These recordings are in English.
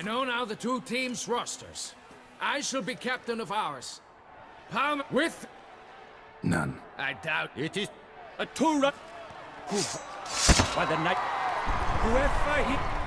I know now the two teams' rosters. I shall be captain of ours. Palmer with... None. I doubt... It is a two-run... By the night... Whoever he...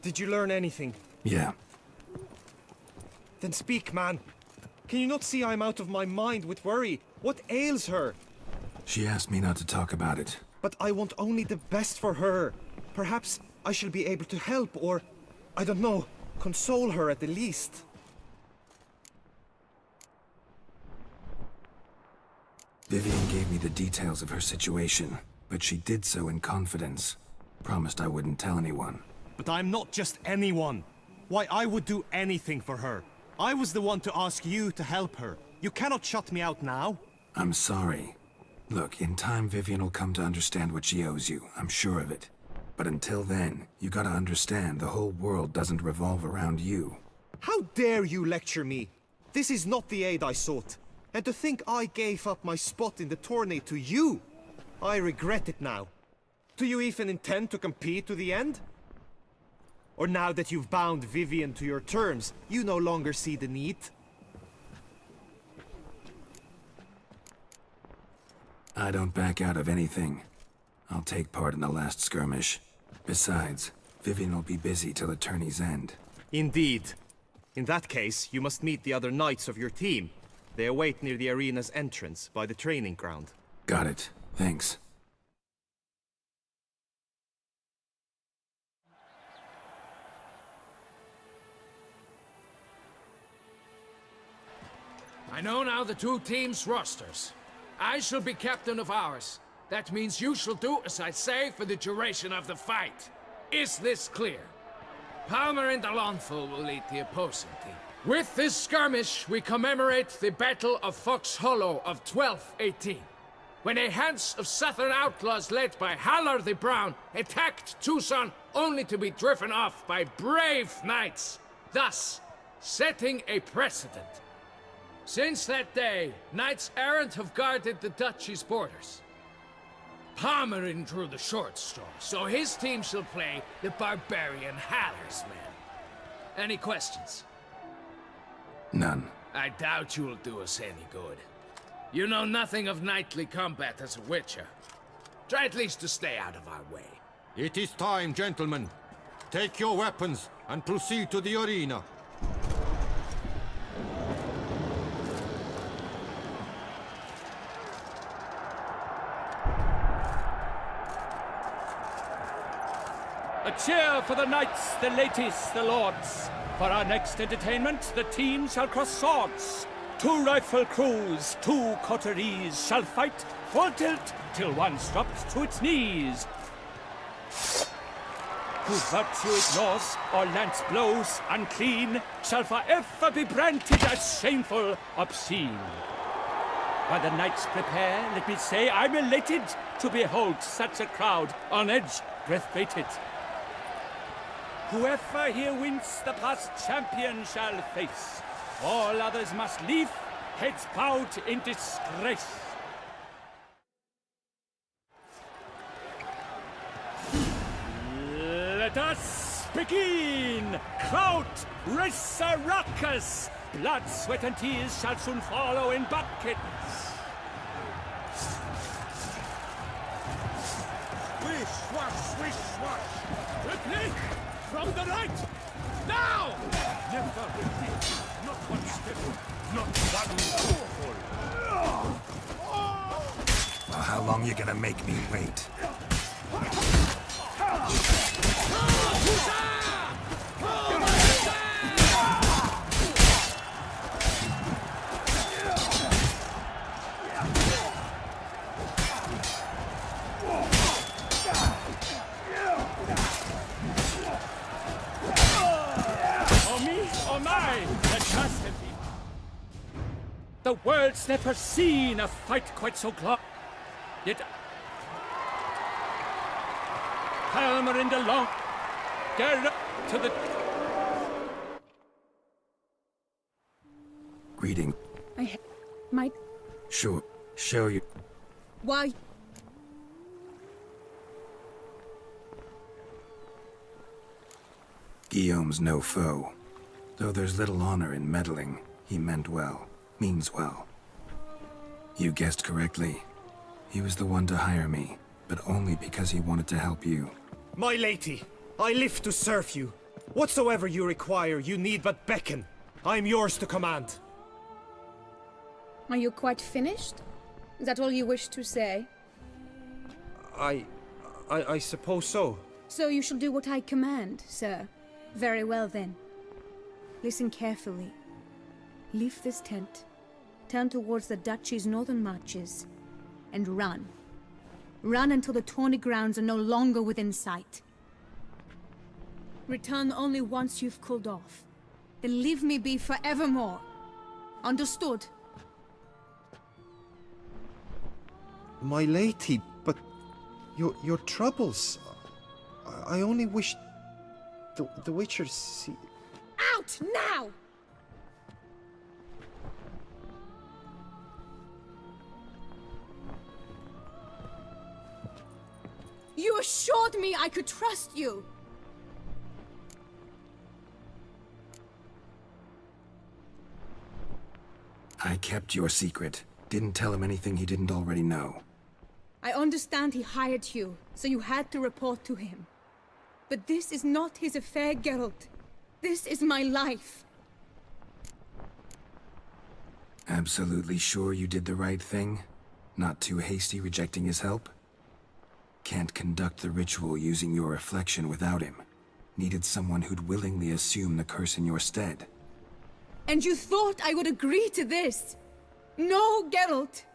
Did you learn anything? Yeah. Then speak, man. Can you not see I'm out of my mind with worry? What ails her? She asked me not to talk about it. But I want only the best for her. Perhaps I shall be able to help or, I don't know, console her at the least. Vivian gave me the details of her situation, but she did so in confidence. Promised I wouldn't tell anyone. But I'm not just anyone. Why, I would do anything for her. I was the one to ask you to help her. You cannot shut me out now. I'm sorry. Look, in time Vivian will come to understand what she owes you. I'm sure of it. But until then, you gotta understand the whole world doesn't revolve around you. How dare you lecture me? This is not the aid I sought. And to think I gave up my spot in the tourney to you! I regret it now. Do you even intend to compete to the end? Or now that you've bound Vivian to your terms, you no longer see the need? I don't back out of anything. I'll take part in the last skirmish. Besides, Vivian will be busy till the tourney's end. Indeed. In that case, you must meet the other knights of your team. They await near the arena's entrance, by the training ground. Got it. Thanks. I know now the two teams' rosters. I shall be captain of ours. That means you shall do as I say for the duration of the fight. Is this clear? Palmer and Alonful will lead the opposing team. With this skirmish, we commemorate the Battle of Fox Hollow of 1218, when a Hans of Southern outlaws led by Halar the Brown attacked Tucson only to be driven off by brave knights, thus setting a precedent. Since that day, knights errant have guarded the duchy's borders. Palmerin drew the short straw, so his team shall play the barbarian Haller's men. Any questions? None. I doubt you will do us any good. You know nothing of knightly combat as a witcher. Try at least to stay out of our way. It is time, gentlemen. Take your weapons and proceed to the arena. A cheer for the knights, the ladies, the lords. For our next entertainment, the team shall cross swords. Two rifle crews, two coteries shall fight full tilt till one drops to its knees. Who virtue ignores or lance blows unclean shall forever be branded as shameful, obscene. While the knights prepare, let me say I'm elated to behold such a crowd on edge, breath-baited. Whoever here wins the past champion shall face. All others must leave, heads bowed in disgrace. Let us begin! Crowd, race a ruckus! Blood, sweat, and tears shall soon follow in buckets. Swish, swash, swish, swash! Quickly! From the right! Now! Never repeat. Not one step. Not one fall. Well, how long you gonna make me wait? The world's never seen a fight quite so glorious. Yet Palmer in the long. Get to the. Greeting. My... Sure. Show you. Why? Guillaume's no foe. Though there's little honor in meddling, he meant well. Means well. You guessed correctly. He was the one to hire me, but only because he wanted to help you. My lady, I live to serve you. Whatsoever you require, you need but beckon. I am yours to command. Are you quite finished? Is that all you wish to say? I suppose so. So you shall do what I command, sir. Very well then. Listen carefully. Leave this tent, turn towards the duchy's northern marches, and run. Run until the Tawny grounds are no longer within sight. Return only once you've cooled off. Then leave me be forevermore. Understood? My lady, but your troubles. I only wish the Witcher see. Out now! You assured me I could trust you! I kept your secret. Didn't tell him anything he didn't already know. I understand he hired you, so you had to report to him. But this is not his affair, Geralt. This is my life. Absolutely sure you did the right thing? Not too hasty rejecting his help? Can't conduct the ritual using your reflection without him. Needed someone who'd willingly assume the curse in your stead. And you thought I would agree to this? No, Geralt!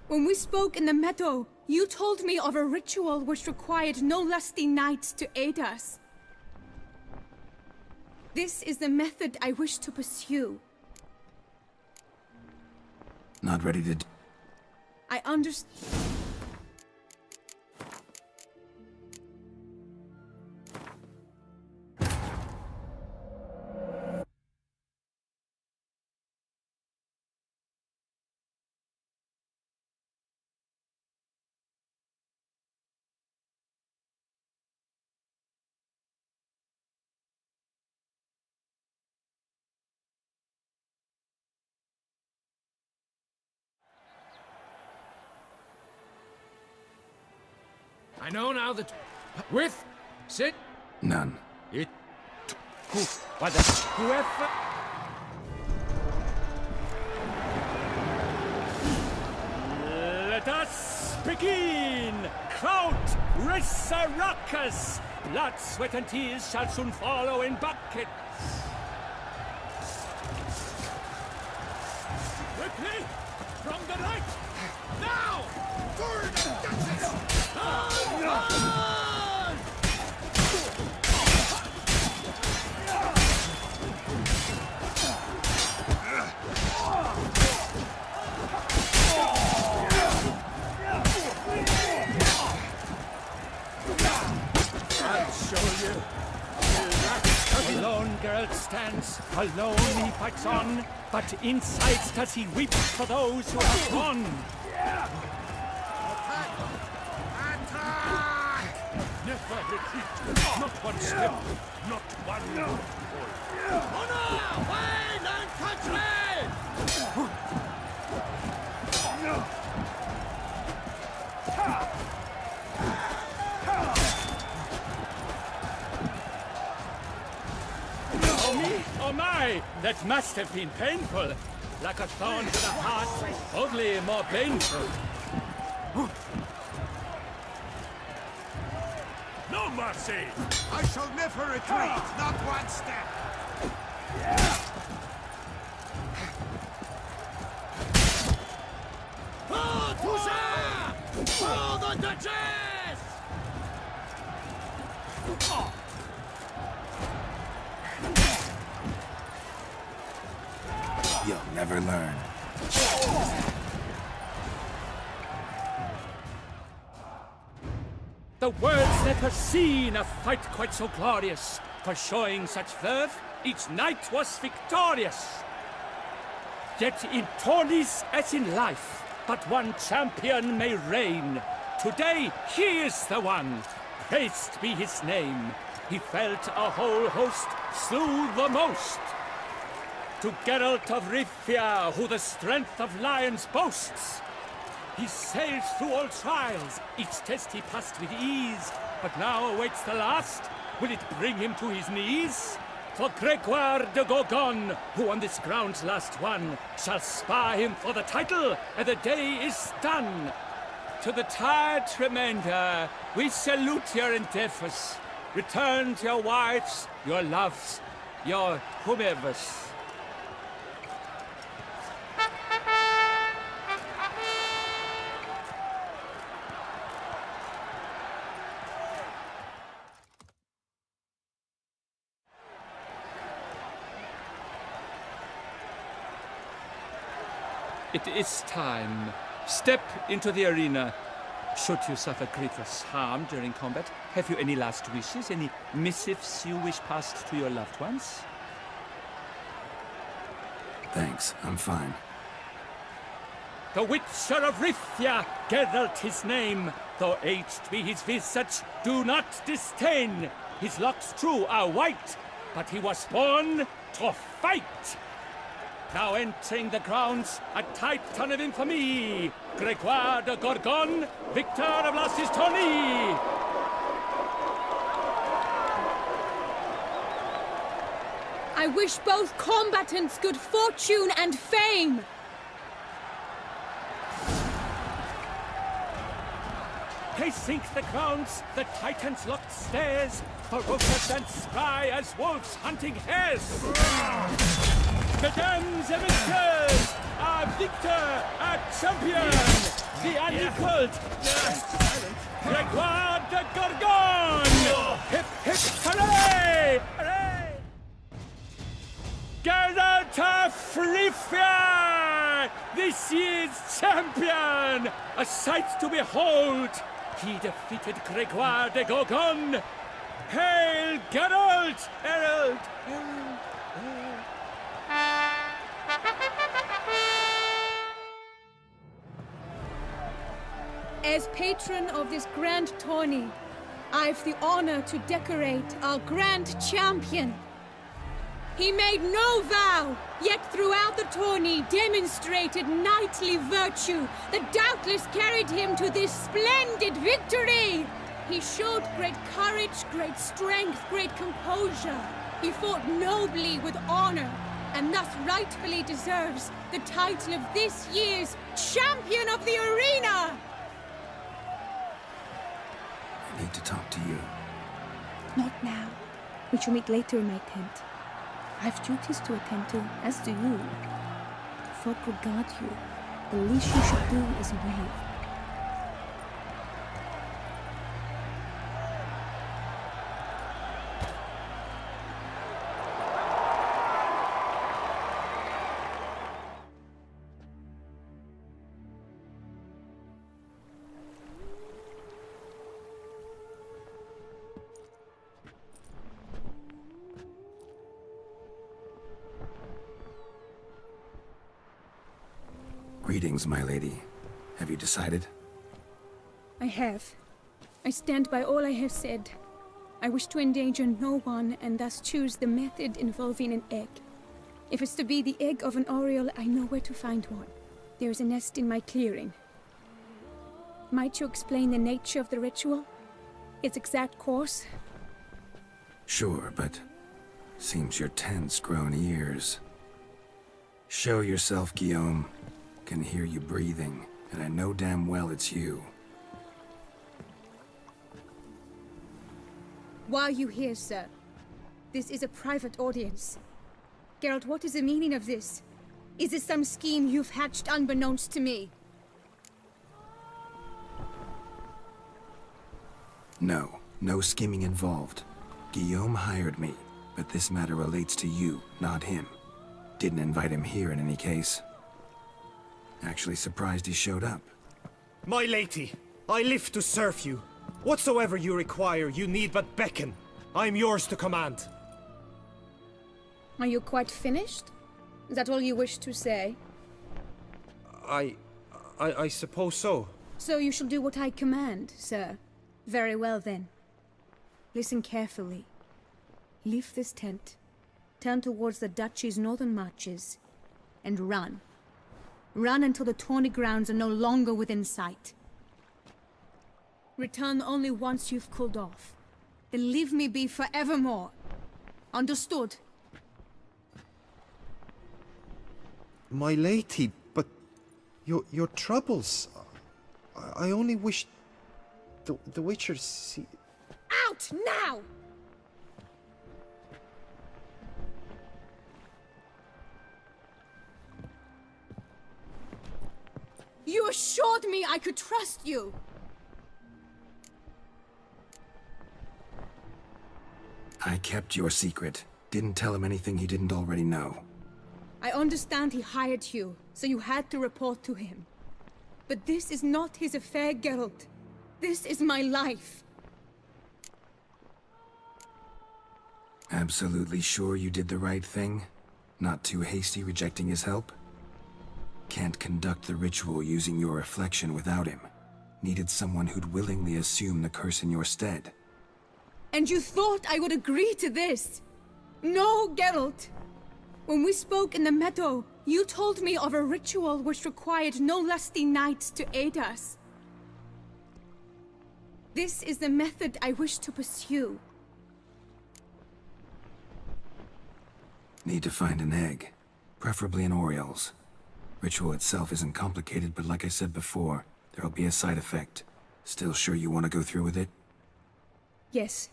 When we spoke in the meadow, you told me of a ritual which required no lusty knights to aid us. This is the method I wish to pursue. Not ready to I understand. I know now that... With... Sit... None. It. Who? What the? Whoever. Let us begin! Kraut, Resurrecus! Blood, sweat, and tears shall soon follow in buckets. Quickly! From the right! Now! Forward and Duchess! I'll show you. Alone Geralt stands, alone he fights on, but inside does he weep for those who have won. Never retreat, not one step, not one move. Honor, wine and country! Oh me, oh my, that must have been painful. Like a thorn to the heart, only more painful. No mercy! I shall never retreat, not one step. Oh, Toucha! For the Duchess! Oh. You'll never learn. The world's never seen a fight quite so glorious. For showing such verve, each knight was victorious. Yet in tourneys as in life, but one champion may reign. Today he is the one, praised be his name. He felt a whole host, slew the most. To Geralt of Rivia, who the strength of lions boasts. He sailed through all trials, each test he passed with ease. But now awaits the last, will it bring him to his knees? For Gregoire de Gorgon, who on this ground last won, shall spar him for the title, and the day is done. To the tired remainder, we salute your endeavors. Return to your wives, your loves, your whomevers. It is time. Step into the arena. Should you suffer grievous harm during combat, have you any last wishes? Any missives you wish passed to your loved ones? Thanks, I'm fine. The Witcher of Rithia, Geralt his name. Though aged be his visage, do not disdain. His locks true are white, but he was born to fight. Now entering the grounds, a titan of infamy, Gregoire de Gorgon, victor of last his tourney. I wish both combatants good fortune and fame. They sink the grounds, the titans locked stairs, ferocious and spry as wolves hunting hares. Mesdames et messieurs, our victor, our champion, the unequaled, Gregoire de Gorgon! Hip hip hooray! Hooray! Geralt of Rivia, this year's champion! A sight to behold! He defeated Gregoire de Gorgon! Hail Geralt! Herald! Herald! Herald! As patron of this grand tourney, I've the honor to decorate our grand champion. He made no vow, yet throughout the tourney demonstrated knightly virtue that doubtless carried him to this splendid victory. He showed great courage, great strength, great composure. He fought nobly with honor, and thus rightfully deserves the title of this year's Champion of the Arena! I need to talk to you. Not now. We shall meet later in my tent. I have duties to attend to, as do you. Folk regard you. The least you should do is wave. Greetings, my lady. Have you decided? I have. I stand by all I have said. I wish to endanger no one, and thus choose the method involving an egg. If it's to be the egg of an oriole, I know where to find one. There is a nest in my clearing. Might you explain the nature of the ritual? Its exact course? Sure, but seems your tense grown ears. Show yourself, Guillaume. Can hear you breathing, and I know damn well it's you. Why are you here, sir? This is a private audience. Geralt, what is the meaning of this? Is this some scheme you've hatched unbeknownst to me? No, no scheming involved. Guillaume hired me, but this matter relates to you, not him. Didn't invite him here in any case. Actually surprised he showed up. My lady, I live to serve you. Whatsoever you require, you need but beckon. I am yours to command. Are you quite finished? Is that all you wish to say? I suppose so. So you shall do what I command, sir. Very well then. Listen carefully. Leave this tent, turn towards the duchy's northern marches, and run. Run until the tawny grounds are no longer within sight. Return only once you've cooled off. Then leave me be forevermore. Understood? My lady, but your troubles. I only wish the Witcher see. Out now! You assured me I could trust you! I kept your secret. Didn't tell him anything he didn't already know. I understand he hired you, so you had to report to him. But this is not his affair, Geralt. This is my life. Absolutely sure you did the right thing? Not too hasty rejecting his help? Can't conduct the ritual using your reflection without him. Needed someone who'd willingly assume the curse in your stead. And you thought I would agree to this? No, Geralt. When we spoke in the meadow, you told me of a ritual which required no lusty knights to aid us. This is the method I wish to pursue. Need to find an egg. Preferably an Oriole's. Ritual itself isn't complicated, but like I said before, there'll be a side effect. Still sure you want to go through with it? Yes.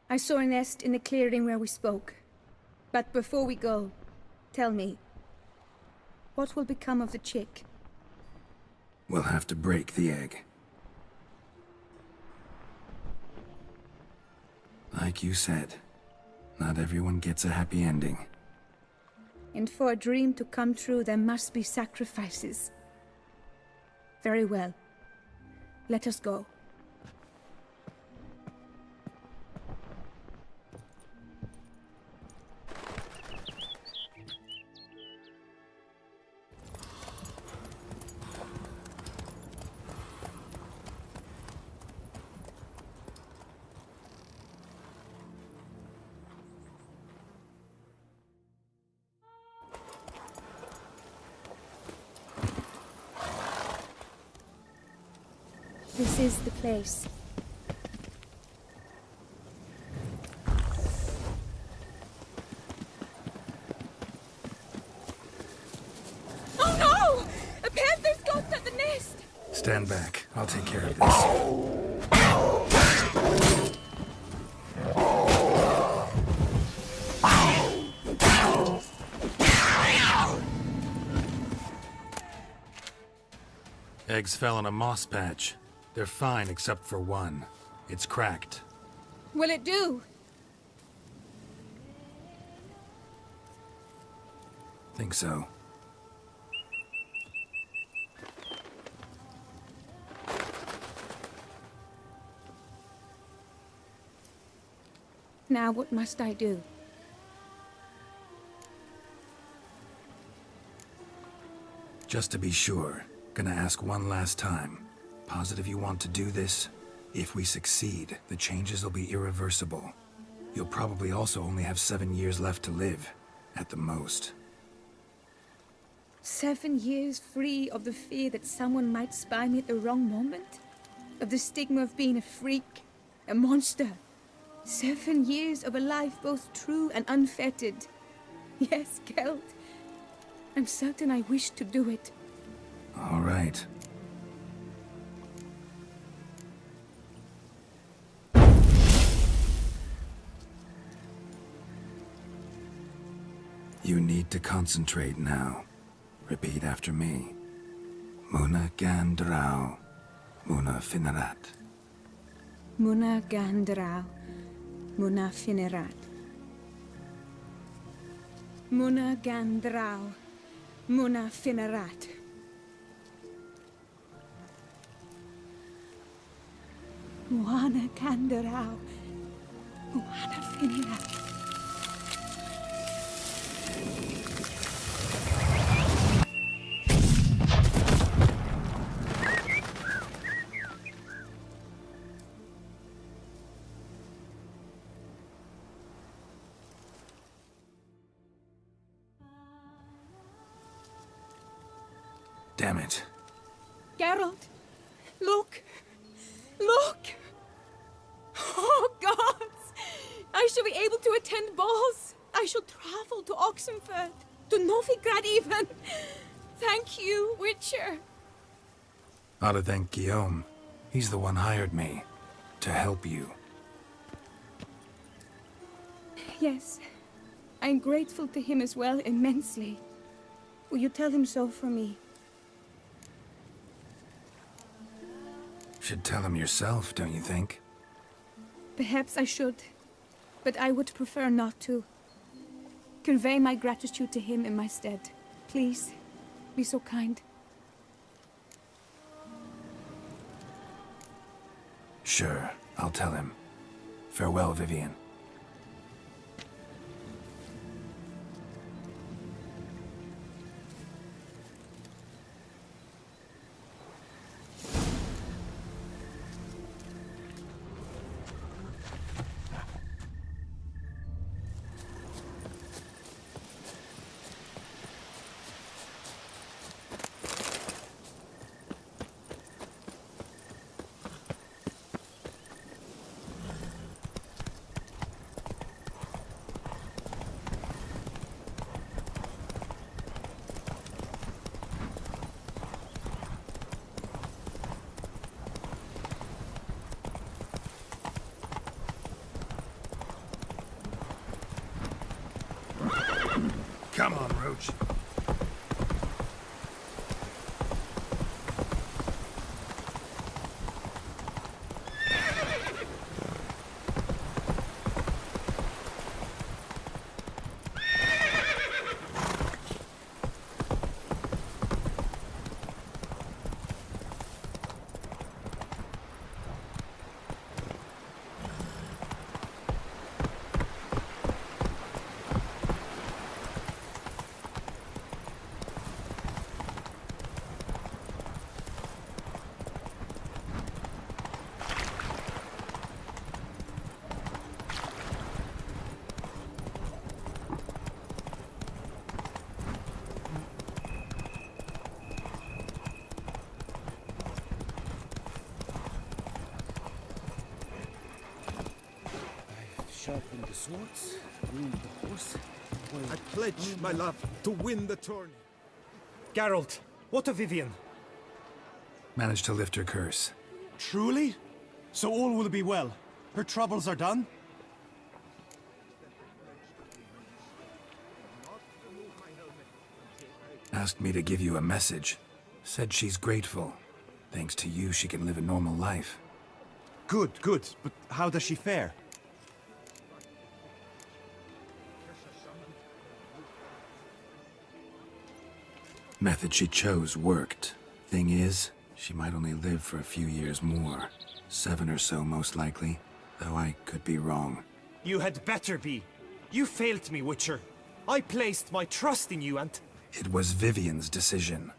I saw a nest in the clearing where we spoke. But before we go, tell me, what will become of the chick? We'll have to break the egg. Like you said, not everyone gets a happy ending. And for a dream to come true, there must be sacrifices. Very well. Let us go. This is the place. Oh no! A panther's got at the nest! Stand back. I'll take care of this. Eggs fell in a moss patch. They're fine except for one. It's cracked. Will it do? Think so. Now what must I do? Just to be sure, gonna ask one last time. Positive you want to do this? If we succeed, the changes will be irreversible. You'll probably also only have 7 years left to live, at the most. 7 years free of the fear that someone might spy me at the wrong moment? Of the stigma of being a freak, a monster? 7 years of a life both true and unfettered. Yes, Geralt. I'm certain I wish to do it. All right. You need to concentrate now. Repeat after me. Muna Gandrau, Muna Finerat. Muna Gandrau, Muna Finerat. Muna Gandrau, Muna Finerat. Moana Kandarao. Moana Finla. Damn it. Geralt, look! Look! Oh, gods! I shall be able to attend balls. I shall travel to Oxenfurt, to Novigrad even. Thank you, Witcher. Ought to thank Guillaume. He's the one hired me. To help you. Yes, I'm grateful to him as well, immensely. Will you tell him so for me? Should tell him yourself, don't you think? Perhaps I should, but I would prefer not to. Convey my gratitude to him in my stead. Please, be so kind. Sure, I'll tell him. Farewell, Vivian. Come on, Roach. Sharpen the swords, wound the horse. I pledge my love to win the tourney. Geralt, what of Vivian? Managed to lift her curse. Truly? So all will be well. Her troubles are done? Asked me to give you a message. Said she's grateful. Thanks to you, she can live a normal life. Good, good. But how does she fare? Method she chose worked. Thing is, she might only live for a few years more. 7 or so, most likely. Though I could be wrong. You had better be. You failed me, Witcher. I placed my trust in you and... It was Vivian's decision.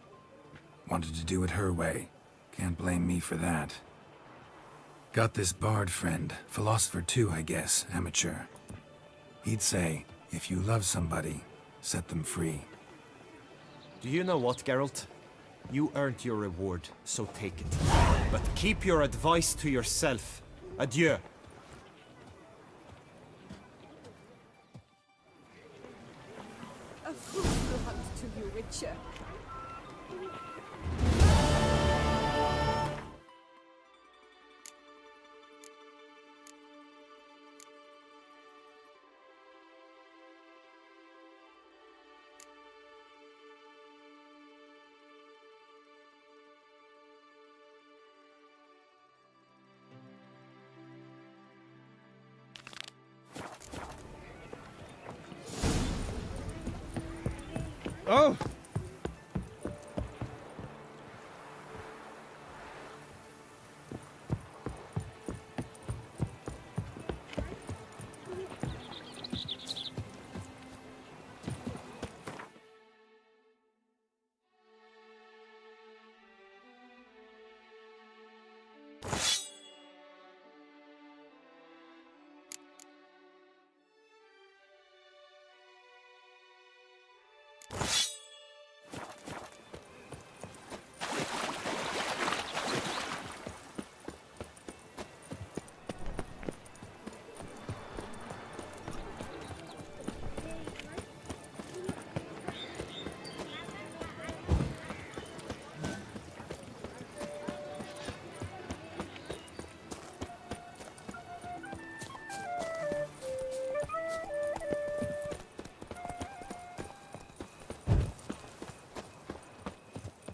Wanted to do it her way. Can't blame me for that. Got this bard friend. Philosopher too, I guess. Amateur. He'd say, if you love somebody, set them free. Do you know what, Geralt? You earned your reward, so take it. But keep your advice to yourself. Adieu. A fruitful hunt to you, Witcher. Oh!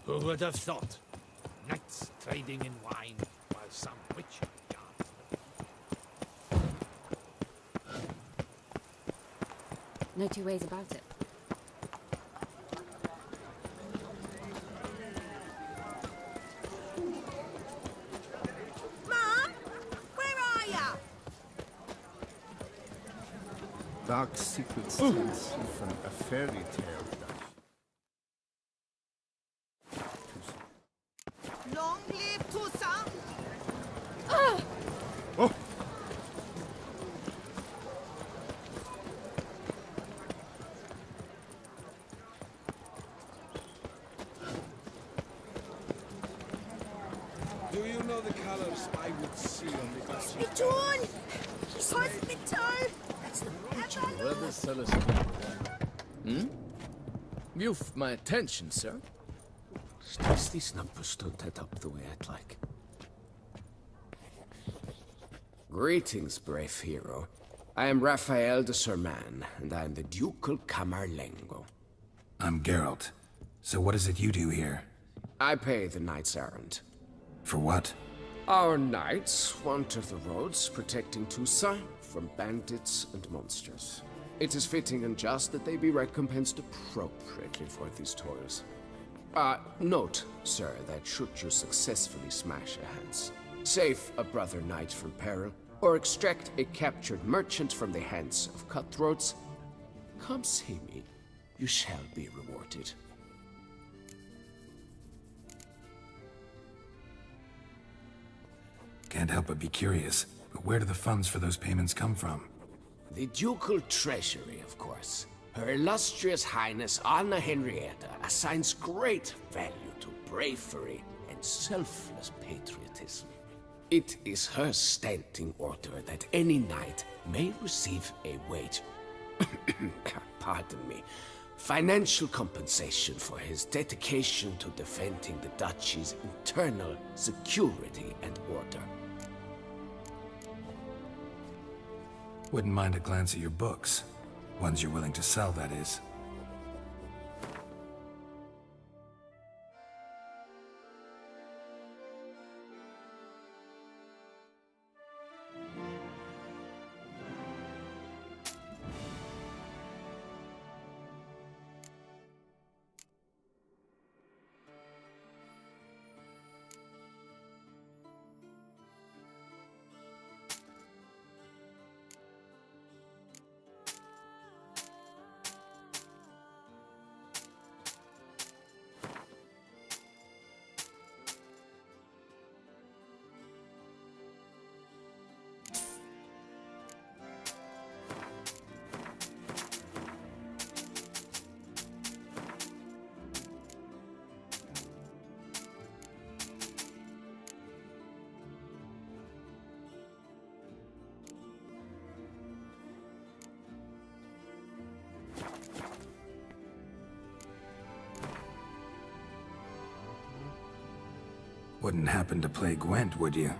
Who would have thought? Knights trading in wine while some witch guards. No two ways about it. Mom, where are ya? Dark secret steals from a fairy tale. Long live Toussaint! Oh! Do you know the colors I would see on the glass? Return! Hospital! You've my attention, sir. Stress snabbt förstått det up the way I'd like. Greetings, brave hero. I am Raphael de Serman, and I am the Ducal Camarlengo. I'm Geralt. So what is it you do here? I pay the knight's errand. For what? Our knights wander the roads, protecting Toussaint from bandits and monsters. It is fitting and just that they be recompensed appropriately for these toils. Note, sir, that should you successfully smash a hands, save a brother knight from peril, or extract a captured merchant from the hands of cutthroats, come see me. You shall be rewarded. Can't help but be curious, but where do the funds for those payments come from? The ducal treasury, of course. Her illustrious highness Anna Henrietta assigns great value to bravery and selfless patriotism. It is her standing order that any knight may receive a wage, pardon me, financial compensation for his dedication to defending the duchy's internal security and order. Wouldn't mind a glance at your books. Ones you're willing to sell, that is. Wouldn't happen to play Gwent, would you?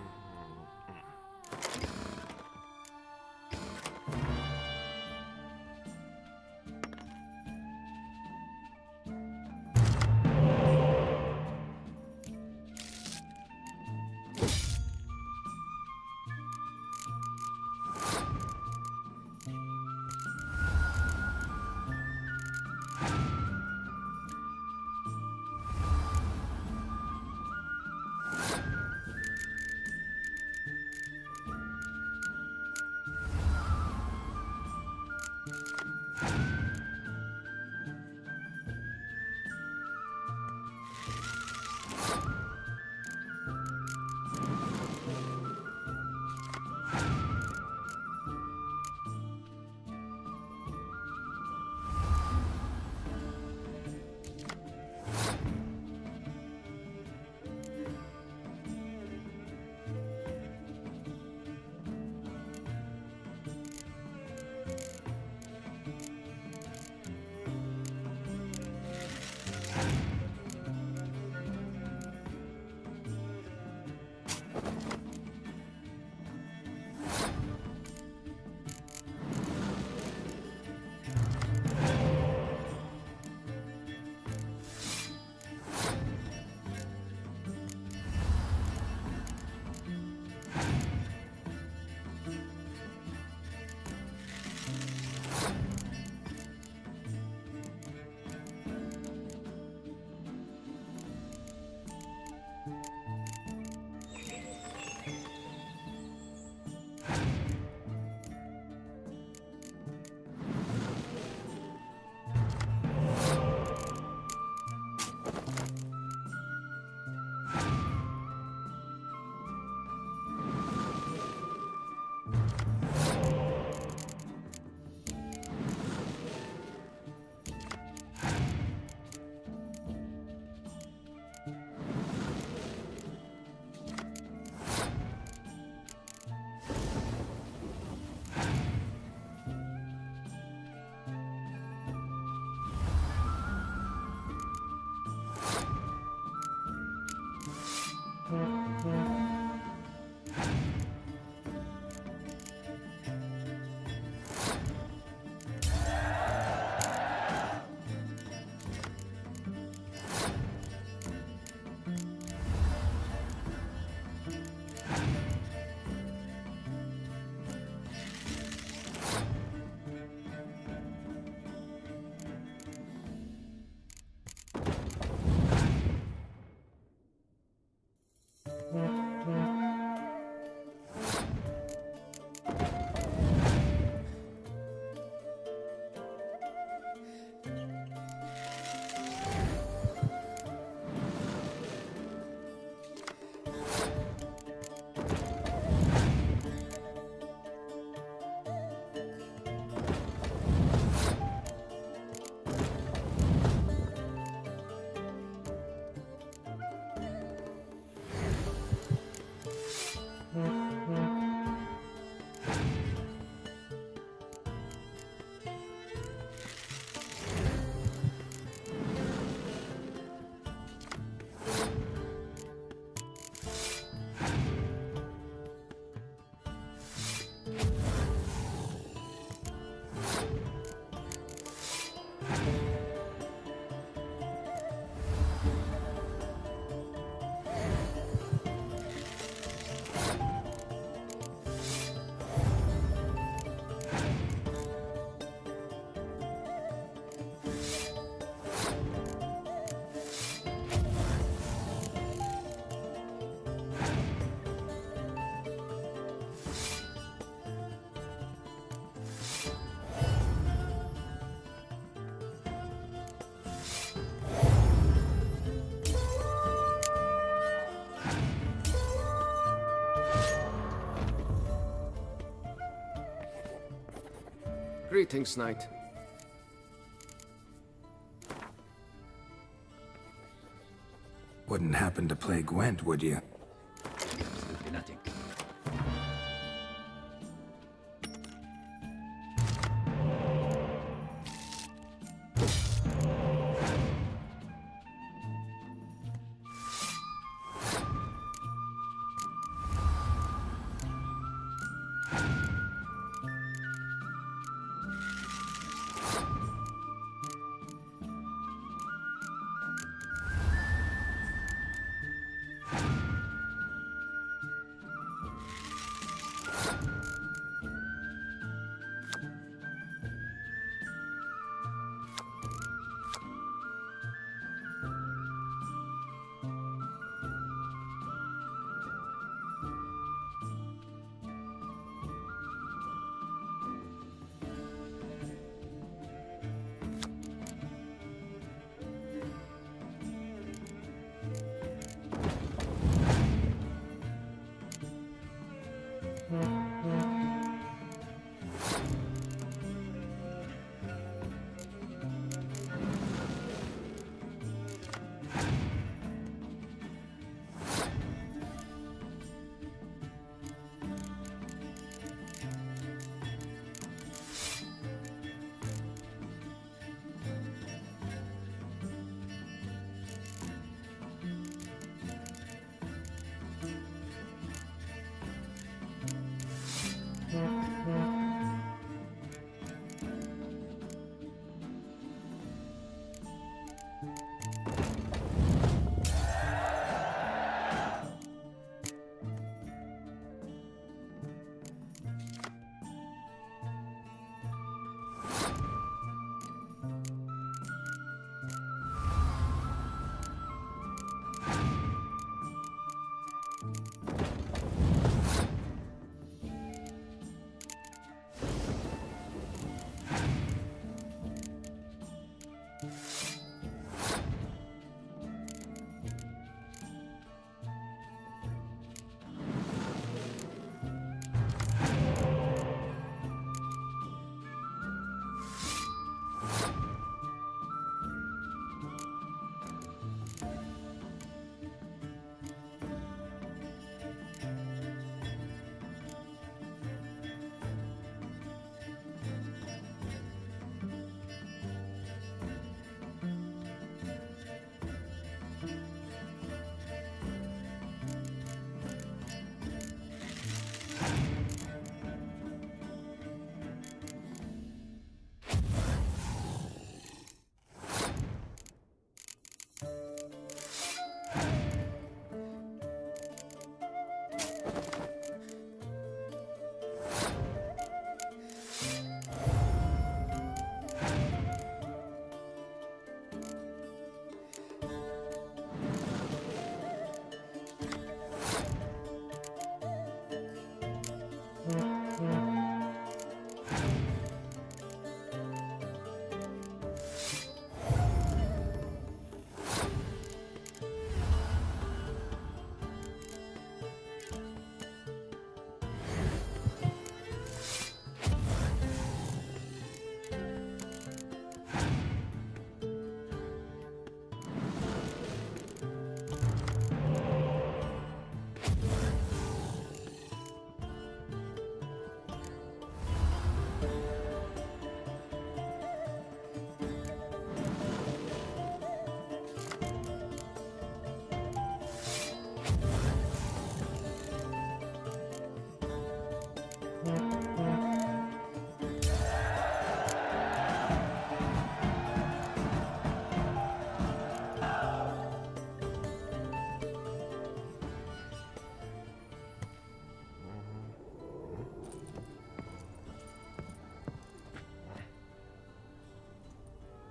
Greetings, knight. Wouldn't happen to play Gwent, would you? Absolutely nothing.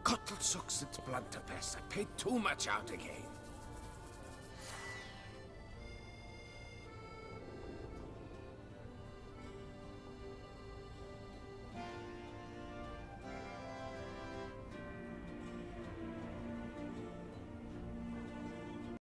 Cuttle sucks its blood to piss. I paid too much out again.